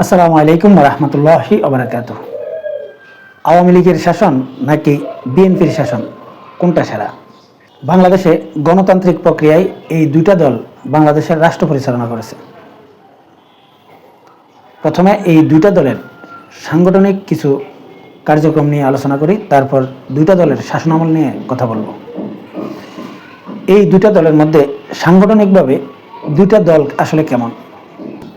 আসসালামু আলাইকুম রহমতুল্লাহি ওবারাকাতুহ। আওয়ামী লীগের শাসন নাকি বিএনপির শাসন, কোনটা সেরা? বাংলাদেশে গণতান্ত্রিক প্রক্রিয়ায় এই দুইটা দল বাংলাদেশের রাষ্ট্র পরিচালনা করেছে। প্রথমে এই দুইটা দলের সাংগঠনিক কিছু কার্যক্রম নিয়ে আলোচনা করি, তারপর দুইটা দলের শাসনামল নিয়ে কথা বলবো। এই দুইটা দলের মধ্যে সাংগঠনিকভাবে দুইটা দল আসলে কেমন,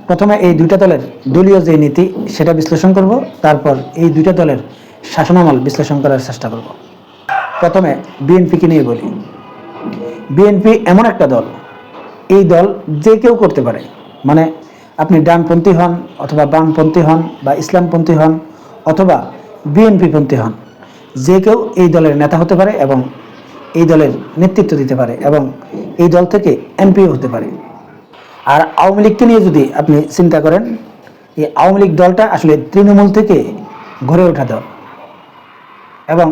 প্রথমে এই দুইটা দলের দলীয় যে নীতি সেটা বিশ্লেষণ করব, তারপর এই দুইটা দলের শাসনামল বিশ্লেষণ করার চেষ্টা করব। প্রথমে বিএনপিকে নিয়ে বলি। বিএনপি এমন একটা দল, এই দল যে কেউ করতে পারে, মানে আপনি ডানপন্থী হন অথবা বামপন্থী হন বা ইসলামপন্থী হন অথবা বিএনপিপন্থী হন, যে কেউ এই দলের নেতা হতে পারে এবং এই দলের নেতৃত্ব দিতে পারে এবং এই দল থেকে এমপিও হতে পারে। আর আওয়ামী লীগকে নিয়ে যদি আপনি চিন্তা করেন, এই আওয়ামী লীগ দলটা আসলে তৃণমূল থেকে গড়ে ওঠা দল এবং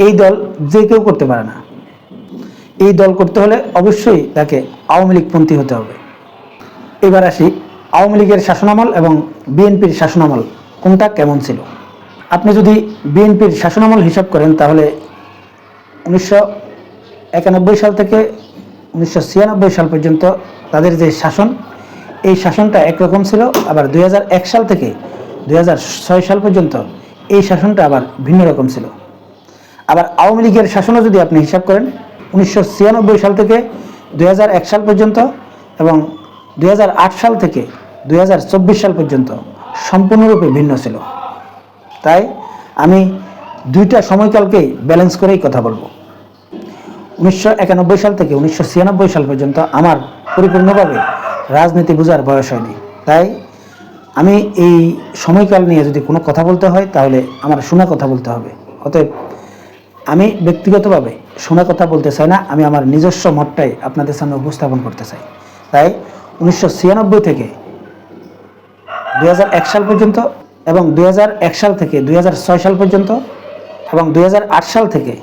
এই দল যে কেউ করতে পারে না। এই দল করতে হলে অবশ্যই তাকে আওয়ামী লীগপন্থী হতে হবে। এবার আসি আওয়ামী লীগের শাসনামল এবং বিএনপির শাসনামল কোনটা কেমন ছিল। আপনি যদি বিএনপির শাসনামল হিসাব করেন তাহলে 1991 সাল থেকে 1996 সাল পর্যন্ত তাদের যে শাসন, এই শাসনটা একরকম ছিল। আবার 2001 সাল থেকে 2006 সাল পর্যন্ত এই শাসনটা আবার ভিন্ন রকম ছিল। আবার আওয়ামী লীগের শাসনও যদি আপনি হিসাব করেন 1996 সাল থেকে 2001 সাল পর্যন্ত এবং 2008 সাল থেকে 2024 সাল পর্যন্ত সম্পূর্ণরূপে ভিন্ন ছিল। তাই আমি দুইটা সময়কালকেই ব্যালেন্স করেই কথা বলবো। 1991 সাল থেকে 1996 সাল পর্যন্ত আমার পরিপূর্ণভাবে রাজনীতি বোঝার বয়স হয়নি, তাই আমি এই সময়কাল নিয়ে যদি কোনো কথা বলতে হয় তাহলে আমার শোনা কথা বলতে হবে। অতএব আমি ব্যক্তিগতভাবে শোনা কথা বলতে চাই না, আমি আমার নিজস্ব মতটাই আপনাদের সামনে উপস্থাপন করতে চাই। তাই 1996 থেকে 2001 সাল পর্যন্ত এবং 2001 সাল থেকে 2006 সাল পর্যন্ত এবং 2008 সাল থেকে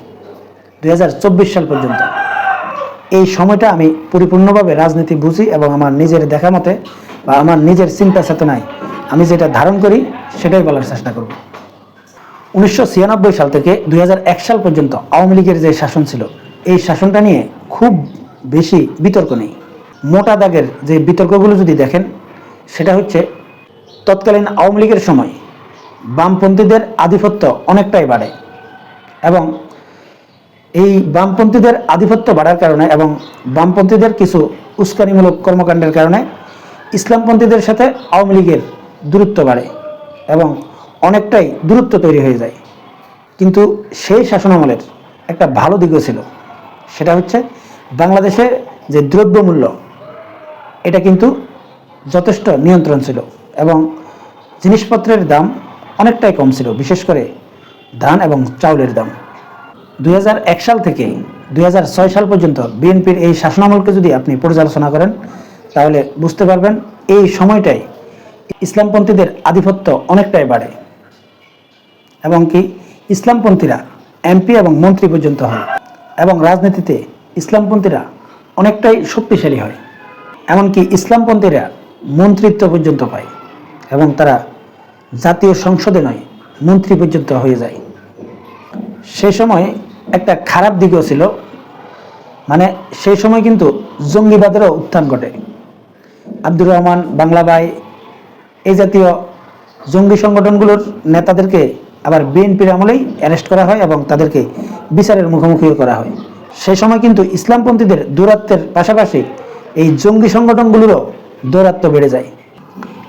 2024 সাল পর্যন্ত এই সময়টা আমি পরিপূর্ণভাবে রাজনীতি বুঝি এবং আমার নিজের দেখা মতে বা আমার নিজের চিন্তা চেতনায় আমি যেটা ধারণ করি সেটাই বলার চেষ্টা করব। 1996 সাল থেকে 2001 সাল পর্যন্ত আওয়ামী লীগের যে শাসন ছিল, এই শাসনটা নিয়ে খুব বেশি বিতর্ক নেই। মোটা দাগের যে বিতর্কগুলো যদি দেখেন, সেটা হচ্ছে তৎকালীন আওয়ামী লীগের সময় বামপন্থীদের আধিপত্য অনেকটাই বাড়ে এবং এই বামপন্থীদের আধিপত্য বাড়ার কারণে এবং বামপন্থীদের কিছু উস্কানিমূলক কর্মকাণ্ডের কারণে ইসলামপন্থীদের সাথে আওয়ামী লীগের দূরত্ব বাড়ে এবং অনেকটাই দূরত্ব তৈরি হয়ে যায়। কিন্তু সেই শাসনামলের একটা ভালো দিকও ছিল, সেটা হচ্ছে বাংলাদেশে যে দ্রব্যমূল্য, এটা কিন্তু যথেষ্ট নিয়ন্ত্রণ ছিল এবং জিনিসপত্রের দাম অনেকটাই কম ছিল, বিশেষ করে ধান এবং চাউলের দাম। 2001 সাল থেকে 2006 সাল পর্যন্ত বিএনপির এই শাসনামলকে যদি আপনি পর্যালোচনা করেন তাহলে বুঝতে পারবেন এই সময়টাই ইসলামপন্থীদের আধিপত্য অনেকটাই বাড়ে এবং কি ইসলামপন্থীরা এমপি এবং মন্ত্রী পর্যন্ত হয় এবং রাজনীতিতে ইসলামপন্থীরা অনেকটাই শক্তিশালী হয়। এমনকি ইসলামপন্থীরা মন্ত্রিত্ব পর্যন্ত পায় এবং তারা জাতীয় সংসদে নয় মন্ত্রী পর্যন্ত হয়ে যায়। সেই সময় একটা খারাপ দিকও ছিল, মানে সেই সময় কিন্তু জঙ্গিবাদেরও উত্থান ঘটে। আব্দুর রহমান, বাংলা ভাই, এই জাতীয় জঙ্গি সংগঠনগুলোর নেতাদেরকে আবার বিএনপির আমলেই অ্যারেস্ট করা হয় এবং তাদেরকে বিচারের মুখোমুখিও করা হয়। সেই সময় কিন্তু ইসলামপন্থীদের দৌরাত্বের পাশাপাশি এই জঙ্গি সংগঠনগুলোরও দৌরাত্ম্য বেড়ে যায়।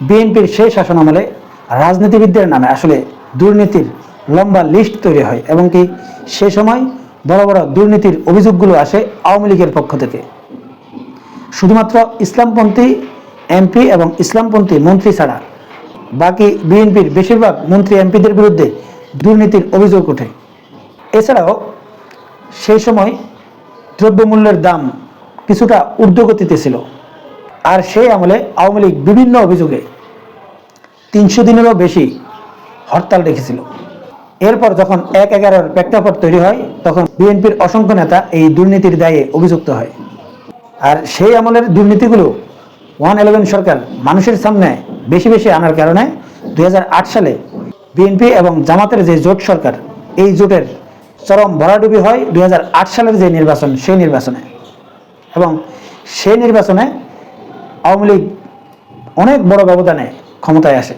বিএনপির সেই শাসন আমলে রাজনীতিবিদদের নামে আসলে দুর্নীতির লম্বা লিস্ট তৈরি হয় এবং কি সে সময় বড় বড় দুর্নীতির অভিযোগগুলো আসে আওয়ামী লীগের পক্ষ থেকে। শুধুমাত্র ইসলামপন্থী এমপি এবং ইসলামপন্থী মন্ত্রী ছাড়া বাকি বিএনপির বেশিরভাগ মন্ত্রী এমপিদের বিরুদ্ধে দুর্নীতির অভিযোগ ওঠে। এছাড়াও সেই সময় দ্রব্যমূল্যের দাম কিছুটা ঊর্ধ্বগতিতে ছিল, আর সেই আমলে আওয়ামী লীগ বিভিন্ন অভিযোগে 300 দিনেরও বেশি হরতাল রেখেছিল। এরপর যখন 1/11 প্রেক্ষাপট তৈরি হয় তখন বিএনপির অসংখ্য নেতা এই দুর্নীতির দায়ে অভিযুক্ত হয়। আর সেই আমলের দুর্নীতিগুলো 111 সরকার মানুষের সামনে বেশি বেশি আনার কারণে 2008 সালে বিএনপি এবং জামাতের যে জোট সরকার, এই জোটের চরম ভরাডুবি হয় 2008 সালের যে নির্বাচন, সেই নির্বাচনে। এবং সেই নির্বাচনে আওয়ামী লীগ অনেক বড় ব্যবধানে ক্ষমতায় আসে।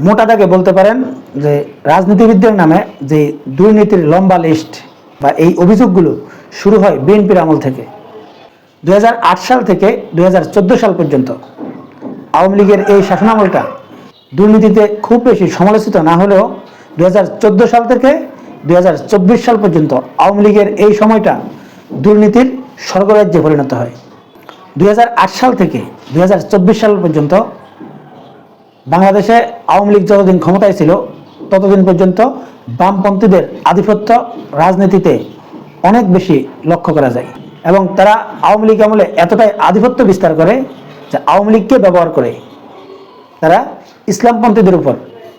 মোটা দাগে বলতে পারেন যে রাজনীতিবিদদের নামে যে দুর্নীতির লম্বা লিস্ট বা এই অভিযোগগুলো শুরু হয় বিএনপির আমল থেকে। 2008 সাল থেকে 2014 সাল পর্যন্ত আওয়ামী লীগের এই শাসনামলটা দুর্নীতিতে খুব বেশি সমালোচিত না হলেও 2014 সাল থেকে 2024 সাল পর্যন্ত আওয়ামী লীগের এই সময়টা দুর্নীতির স্বর্গরাজ্যে পরিণত হয়। 2008 সাল থেকে 2024 সাল পর্যন্ত বাংলাদেশে আওয়ামী লীগ যতদিন ক্ষমতায় ছিল ততদিন পর্যন্ত বামপন্থীদের আধিপত্য রাজনীতিতে অনেক বেশি লক্ষ্য করা যায়। এবং তারা আওয়ামী লীগ আমলে এতটাই আধিপত্য বিস্তার করে যে আওয়ামী লীগকে ব্যবহার করে তারা ইসলামপন্থীদের উপর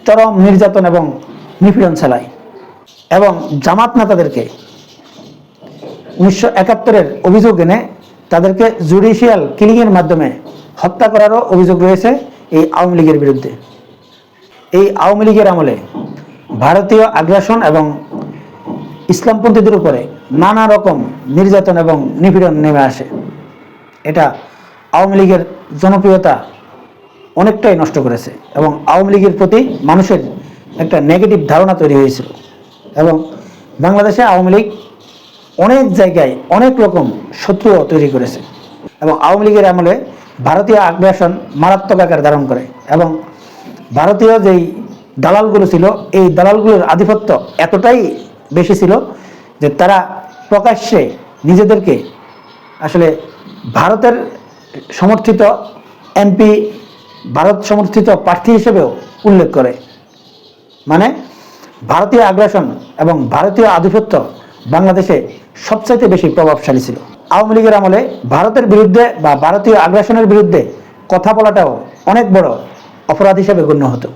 চরম নির্যাতন এবং নিপীড়ন চালায়। এবং জামাত নেতাদেরকে 1971-এর অভিযোগ এনে তাদেরকে জুডিশিয়াল কিলিংয়ের মাধ্যমে হত্যা করারও অভিযোগ রয়েছে এই আওয়ামী লীগের বিরুদ্ধে। এই আওয়ামী লীগের আমলে ভারতীয় আগ্রাসন এবং ইসলামপন্থীদের উপরে নানা রকম নির্যাতন এবং নিপীড়ন নেমে আসে। এটা আওয়ামী লীগের জনপ্রিয়তা অনেকটাই নষ্ট করেছে এবং আওয়ামী লীগের প্রতি মানুষের একটা নেগেটিভ ধারণা তৈরি হয়েছিল। এবং বাংলাদেশে আওয়ামী লীগ অনেক জায়গায় অনেক রকম শত্রুও তৈরি করেছে। এবং আওয়ামী লীগের আমলে ভারতীয় আগ্রাসন মারাত্মক আকার ধারণ করে এবং ভারতীয় যেই দালালগুলো ছিল, এই দালালগুলোর আধিপত্য এতটাই বেশি ছিল যে তারা প্রকাশ্যে নিজেদেরকে আসলে ভারতের সমর্থিত এমপি, ভারত সমর্থিত প্রার্থী হিসেবেও উল্লেখ করে। মানে ভারতীয় আগ্রাসন এবং ভারতীয় আধিপত্য বাংলাদেশে সবচাইতে বেশি প্রভাবশালী ছিল। আওয়ামী লীগের আমলে ভারতের বিরুদ্ধে বা ভারতীয় আগ্রাসনের বিরুদ্ধে কথা বলাটাও অনেক বড় অপরাধ হিসেবে গণ্য হতো।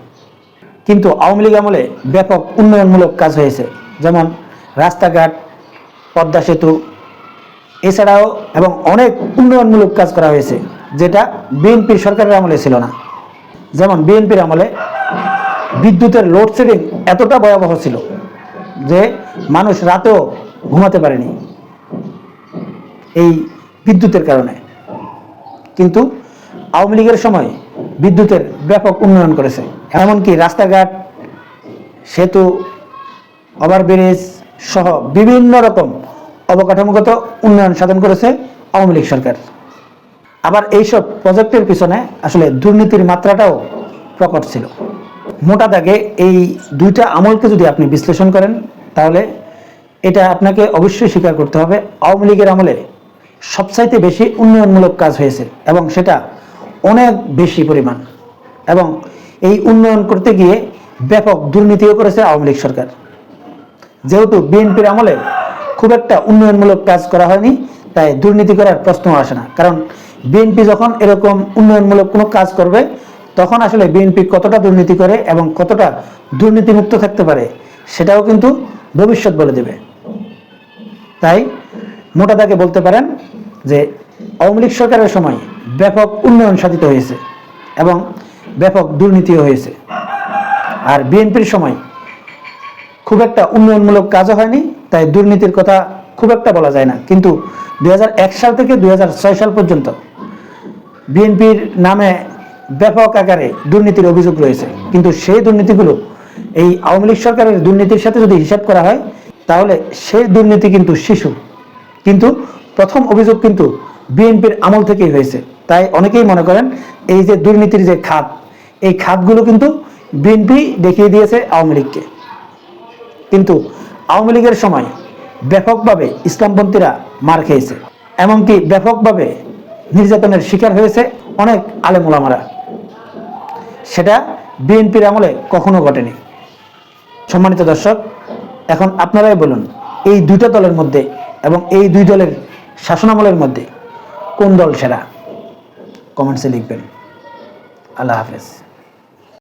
কিন্তু আওয়ামী লীগ আমলে ব্যাপক উন্নয়নমূলক কাজ হয়েছে, যেমন রাস্তাঘাট, পদ্মা সেতু, এছাড়াও এবং অনেক উন্নয়নমূলক কাজ করা হয়েছে যেটা বিএনপির সরকারের আমলে ছিল না। যেমন বিএনপির আমলে বিদ্যুতের লোডশেডিং এতটা ভয়াবহ ছিল যে মানুষ রাতেও ঘুমাতে পারেনি এই বিদ্যুতের কারণে। কিন্তু আওয়ামী লীগের সময় বিদ্যুতের ব্যাপক উন্নয়ন করেছে, এমনকি রাস্তাঘাট, সেতু, ওভারব্রিজ সহ বিভিন্ন রকম অবকাঠামোগত উন্নয়ন সাধন করেছে আওয়ামী লীগ সরকার। আবার এইসব প্রজেক্টের পিছনে আসলে দুর্নীতির মাত্রাটাও প্রকট ছিল। মোটা দাগে এই দুইটা আমলকে যদি আপনি বিশ্লেষণ করেন তাহলে এটা আপনাকে অবশ্যই স্বীকার করতে হবে, আওয়ামী লীগের আমলে সবচাইতে বেশি উন্নয়নমূলক কাজ হয়েছে এবং সেটা অনেক বেশি পরিমাণ। এবং এই উন্নয়ন করতে গিয়ে ব্যাপক দুর্নীতিও করেছে আওয়ামী লীগ সরকার। যেহেতু বিএনপির আমলে খুব একটা উন্নয়নমূলক কাজ করা হয়নি, তাই দুর্নীতি করার প্রশ্ন আসে না। কারণ বিএনপি যখন এরকম উন্নয়নমূলক কোনো কাজ করবে তখন আসলে বিএনপি কতটা দুর্নীতি করে এবং কতটা দুর্নীতিমুক্ত থাকতে পারে সেটাও কিন্তু ভবিষ্যৎ বলে দেবে। তাই মোটা দাগে বলতে পারেন যে আওয়ামী লীগ সরকারের সময় ব্যাপক উন্নয়ন সাধিত হয়েছে এবং ব্যাপক দুর্নীতিও হয়েছে। আর বিএনপির সময় খুব একটা উন্নয়নমূলক কাজও হয়নি, তাই দুর্নীতির কথা খুব একটা বলা যায় না। কিন্তু 2001 সাল থেকে 2006 সাল পর্যন্ত বিএনপির নামে ব্যাপক আকারে দুর্নীতির অভিযোগ রয়েছে। কিন্তু সেই দুর্নীতিগুলো এই আওয়ামী লীগ সরকারের দুর্নীতির সাথে যদি হিসাব করা হয় তাহলে সেই দুর্নীতি কিন্তু শিশু। কিন্তু প্রথম অভিযোগ কিন্তু বিএনপির আমল থেকেই হয়েছে। তাই অনেকেই মনে করেন এই যে দুর্নীতির যে খাত, এই খাতগুলো কিন্তু বিএনপি দেখিয়ে দিয়েছে আওয়ামী লীগকে। কিন্তু আওয়ামী লীগের সময় ব্যাপকভাবে ইসলামপন্থীরা মার খেয়েছে, এমনকি ব্যাপকভাবে নির্যাতনের শিকার হয়েছে অনেক আলেম ওলামারা। সেটা বিএনপির আমলে কখনো ঘটেনি। সম্মানিত দর্শক, এখন আপনারাই বলুন এই দুইটা দলের মধ্যে এবং এই দুই দলের শাসনামলের মধ্যে কোন দল সেরা? কমেন্টসে লিখবেন। আল্লাহ হাফেজ।